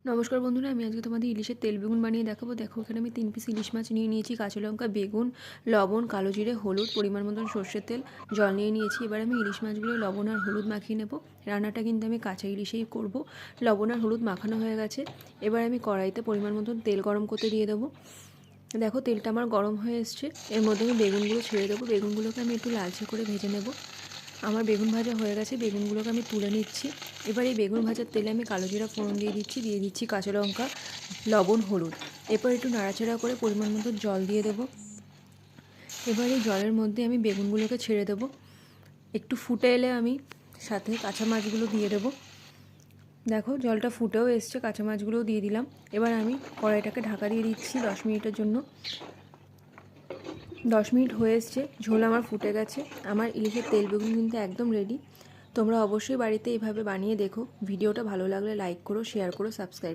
নমস্কার বন্ধুরা, আমি আজকে তোমাদের ইলিশের তেল বেগুন বানিয়ে দেখাবো। দেখো, এখানে আমি 3 পিস ইলিশ মাছ নিয়ে নিয়েছি, কাঁচা লঙ্কা, বেগুন, লবণ, কালো জিরে, হলুদ, পরিমাণ মতন সর্ষের তেল, জল নিয়ে নিয়েছি। এবার আমি ইলিশ মাছগুলো লবণ আর হলুদ মাখিয়ে নেব। রান্নাটা কিন্তু আমি কাঁচা ইলিশেই করব। লবণ আর হলুদ মাখানো হয়ে গেছে। এবার আমি কড়াইতে পরিমাণ মতন তেল গরম করতে দিয়ে দেবো। দেখো, তেলটা আমার গরম হয়ে এসছে। এর মধ্যে আমি বেগুনগুলো ছেড়ে দেবো। বেগুনগুলোকে আমি একটু লালচে করে ভেজে নেব। আমার বেগুন ভাজা হয়ে গেছে, বেগুনগুলোকে আমি তুলে নিচ্ছি। এবার এই বেগুন ভাজার তেলে আমি কালো জিরা ফোড়ন দিয়ে দিচ্ছি কাঁচা লঙ্কা, লবণ, হলুদ। এরপর একটু নাড়াচাড়া করে পরিমাণ মতো জল দিয়ে দেবো। এবার এই জলের মধ্যে আমি বেগুনগুলোকে ছেড়ে দেবো। একটু ফুটে এলে আমি সাথে কাঁচা মাছগুলো দিয়ে দেবো। দেখো, জলটা ফুটেও এসছে, কাঁচা মাছগুলোও দিয়ে দিলাম। এবার আমি কড়াইটাকে ঢাকা দিয়ে দিচ্ছি 10 মিনিটের জন্য। 10 মিনিট হয়ে এসছে, ঝোল আমার ফুটে গেছে। আমার ইলিশের তেল বেগুন কিন্তু একদম রেডি। তোমরা অবশ্যই বাড়িতে এইভাবে বানিয়ে দেখো। ভিডিওটা ভালো লাগলে লাইক করো, শেয়ার করো, সাবস্ক্রাইব